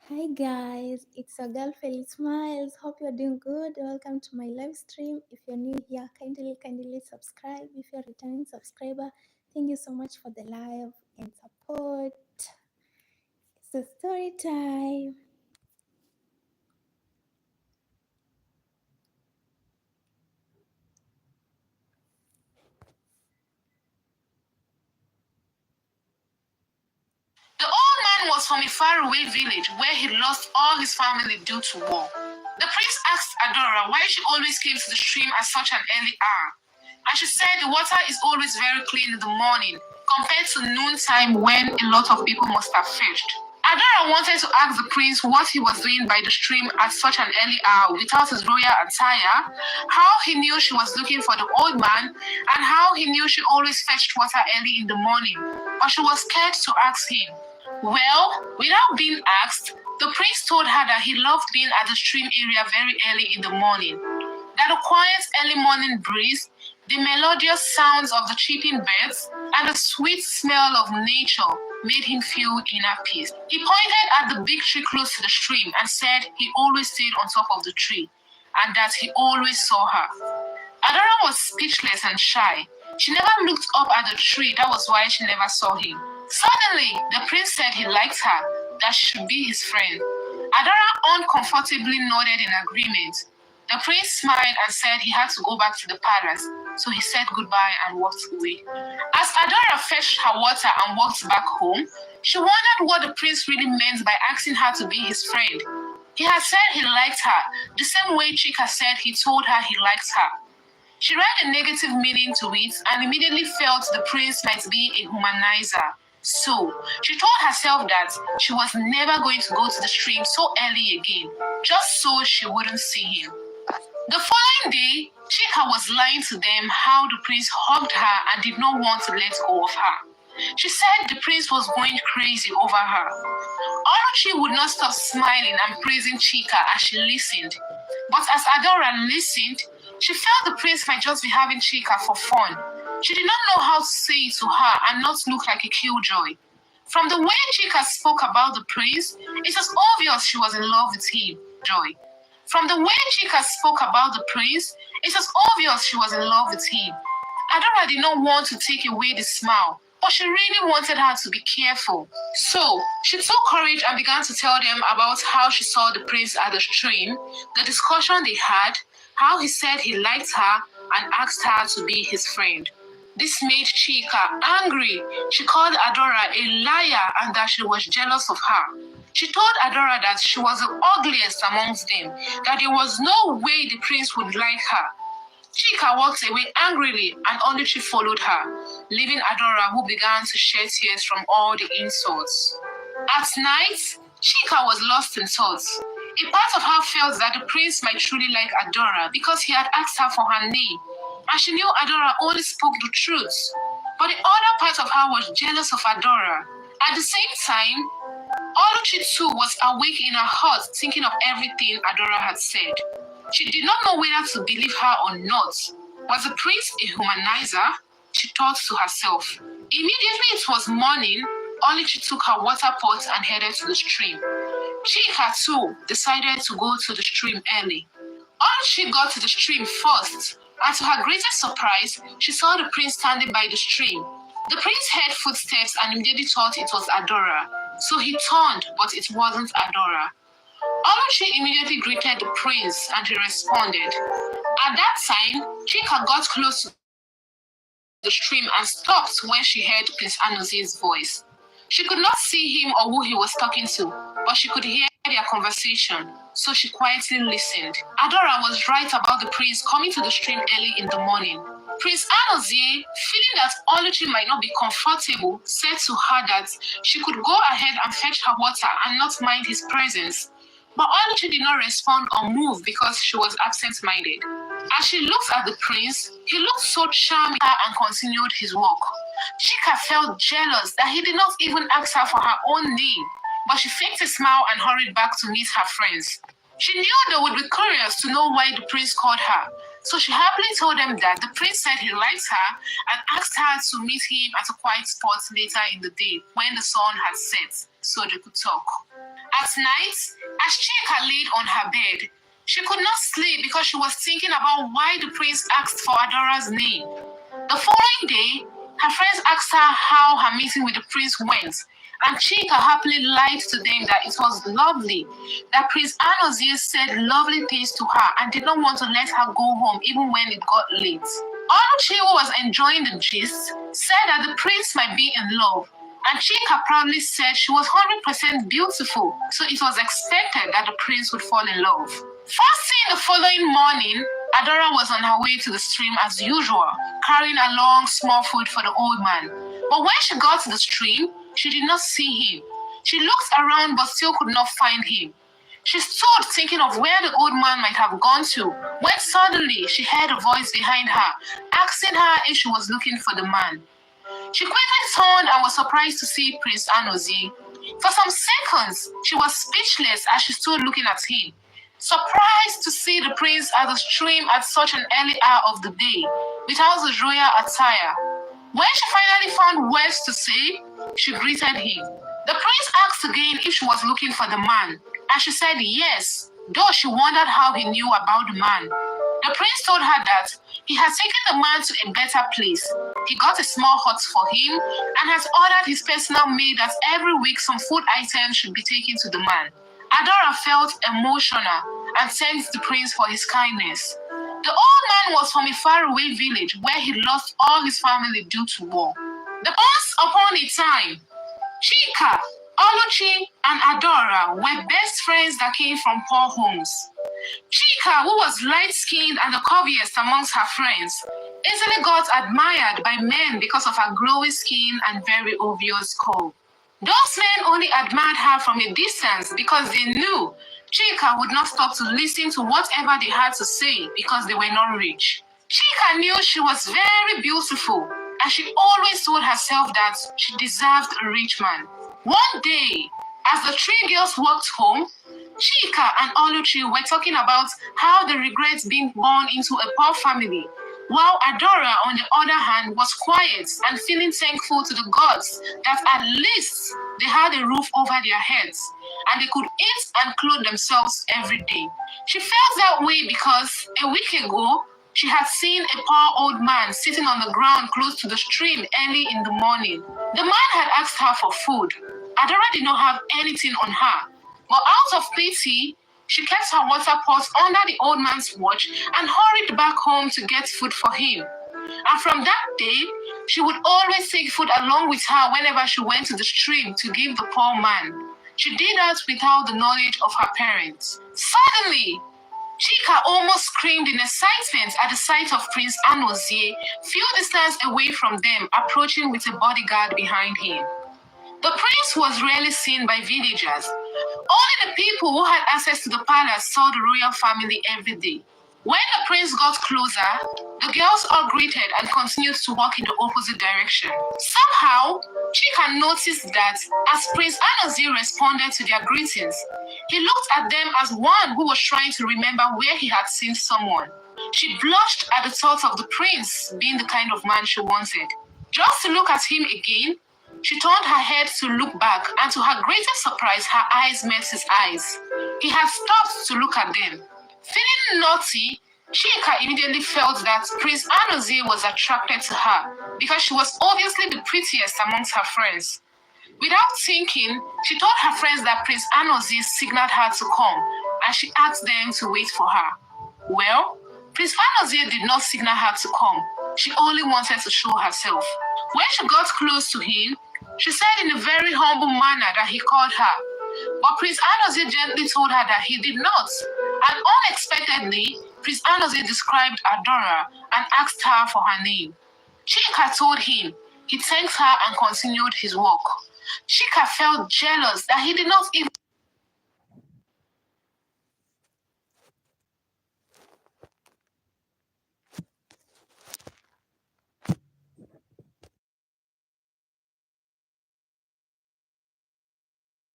Hi guys, it's your girl Felice Smiles. Hope you're doing good. Welcome to my live stream. If you're new here, kindly subscribe. If you're a returning subscriber, thank you so much for the live and support. It's a story time. The old man was from a faraway village where he lost all his family due to war. The prince asked Adora why she always came to the stream at such an early hour. And she said the water is always very clean in the morning compared to noontime when a lot of people must have fished. Adora wanted to ask the prince what he was doing by the stream at such an early hour without his royal attire, how he knew she was looking for the old man, and how he knew she always fetched water early in the morning. But she was scared to ask him. Well, without being asked, the prince told her that he loved being at the stream area very early in the morning. That the quiet early morning breeze, the melodious sounds of the chirping birds, and the sweet smell of nature made him feel inner peace. He pointed at the big tree close to the stream and said he always stayed on top of the tree and that he always saw her. Adora was speechless and shy. She never looked up at the tree, that was why she never saw him. Suddenly, the prince said he liked her, that she should be his friend. Adora uncomfortably nodded in agreement. The prince smiled and said he had to go back to the palace, so he said goodbye and walked away. As Adora fetched her water and walked back home, she wondered what the prince really meant by asking her to be his friend. He had said he liked her, the same way Chika said he told her he liked her. She read a negative meaning to it and immediately felt the prince might be a humanizer. So, she told herself that she was never going to go to the stream so early again, just so she wouldn't see him. The following day, Chika was lying to them how the prince hugged her and did not want to let go of her. She said the prince was going crazy over her. Oluchi would not stop smiling and praising Chika as she listened. But as Adora listened, she felt the prince might just be having Chika for fun. She did not know how to say it to her and not look like a killjoy. From the way Chika spoke about the prince, it was obvious she was in love with him. Joy. From the way Chika spoke about the prince, it was obvious she was in love with him. Adora did not want to take away the smile, but she really wanted her to be careful. So, she took courage and began to tell them about how she saw the prince at the stream, the discussion they had, how he said he liked her and asked her to be his friend. This made Chika angry. She called Adora a liar and that she was jealous of her. She told Adora that she was the ugliest amongst them, that there was no way the prince would like her. Chika walked away angrily and Oluchi followed her, leaving Adora, who began to shed tears from all the insults. At night, Chika was lost in thoughts. A part of her felt that the prince might truly like Adora because he had asked her for her name, and she knew Adora only spoke the truth. But the other part of her was jealous of Adora. At the same time, Oluchi too was awake in her heart thinking of everything Adora had said. She did not know whether to believe her or not. Was the prince a humanizer? She thought to herself. Immediately it was morning, Oluchi took her water pot and headed to the stream. Chika too decided to go to the stream early. Oluchi got to the stream first, and to her greatest surprise, she saw the prince standing by the stream. The prince heard footsteps and immediately thought it was Adora, so he turned, but it wasn't Adora. Oluchi immediately greeted the prince and he responded. At that time, Chika got close to the stream and stopped when she heard Prince Anozi's voice. She could not see him or who he was talking to, but she could hear their conversation, so she quietly listened. Adora was right about the prince coming to the stream early in the morning. Prince Anozie, feeling that Oluchi might not be comfortable, said to her that she could go ahead and fetch her water and not mind his presence. But Oluchi did not respond or move because she was absent-minded. As she looked at the prince, he looked so charming and continued his walk. Chika felt jealous that he did not even ask her for her own name, but she faked a smile and hurried back to meet her friends. She knew they would be curious to know why the prince called her, So she happily told them that the prince said he liked her and asked her to meet him at a quiet spot later in the day when the sun had set so they could talk. At night, as Chika laid on her bed, she could not sleep because she was thinking about why the prince asked for Adora's name. The following day, her friends asked her how her meeting with the prince went, and Chika happily lied to them that it was lovely, that Prince Anozie said lovely things to her and did not want to let her go home even when it got late. Oluchi, who was enjoying the gist, said that the prince might be in love, and Chika proudly said she was 100% beautiful, so it was expected that the prince would fall in love. First thing the following morning, Adora was on her way to the stream as usual, carrying along small food for the old man. But when she got to the stream, she did not see him. She looked around but still could not find him. She stood thinking of where the old man might have gone to, when suddenly she heard a voice behind her, asking her if she was looking for the man. She quickly turned and was surprised to see Prince Anozie. For some seconds, she was speechless as she stood looking at him, surprised to see the prince at the stream at such an early hour of the day, without his royal attire. When she finally found words to say, she greeted him. The prince asked again if she was looking for the man, and she said yes, though she wondered how he knew about the man. The prince told her that he had taken the man to a better place. He got a small hut for him and has ordered his personal maid that every week some food items should be taken to the man. Adora felt emotional and thanked the prince for his kindness. The old man was from a faraway village where he lost all his family due to war. Once upon a time, Chika, Oluchi, and Adora were best friends that came from poor homes. Chika, who was light-skinned and the curviest amongst her friends, easily got admired by men because of her glowing skin and very obvious curve. Those men only admired her from a distance because they knew Chika would not stop to listen to whatever they had to say because they were not rich. Chika knew she was very beautiful, and she always told herself that she deserved a rich man. One day, as the three girls walked home, Chika and Oluchi were talking about how they regret being born into a poor family, while Adora, on the other hand, was quiet and feeling thankful to the gods that at least they had a roof over their heads and they could eat and clothe themselves every day. She felt that way because a week ago, she had seen a poor old man sitting on the ground close to the stream early in the morning. The man had asked her for food. Adora did not have anything on her, but out of pity, she kept her water pot under the old man's watch and hurried back home to get food for him. And from that day, she would always take food along with her whenever she went to the stream to give the poor man. She did that without the knowledge of her parents. Suddenly, Chika almost screamed in excitement at the sight of Prince Anozie, few distance away from them, approaching with a bodyguard behind him. The prince was rarely seen by villagers. Only the people who had access to the palace saw the royal family every day. When the prince got closer, the girls all greeted and continued to walk in the opposite direction. Somehow, Chika noticed that as Prince Anozie responded to their greetings, he looked at them as one who was trying to remember where he had seen someone. She blushed at the thought of the prince being the kind of man she wanted. Just to look at him again, she turned her head to look back, and to her greatest surprise, her eyes met his eyes. He had stopped to look at them. Feeling naughty, Chika immediately felt that Prince Anozie was attracted to her because she was obviously the prettiest amongst her friends. Without thinking, she told her friends that Prince Anozie signaled her to come, and she asked them to wait for her. Well, Prince Anozie did not signal her to come. She only wanted to show herself. When she got close to him, she said in a very humble manner that he called her. But Prince Anozie gently told her that he did not. And unexpectedly, Prince Anozie described Adora and asked her for her name. Chika told him. He thanked her and continued his walk. Chika felt jealous that he did not even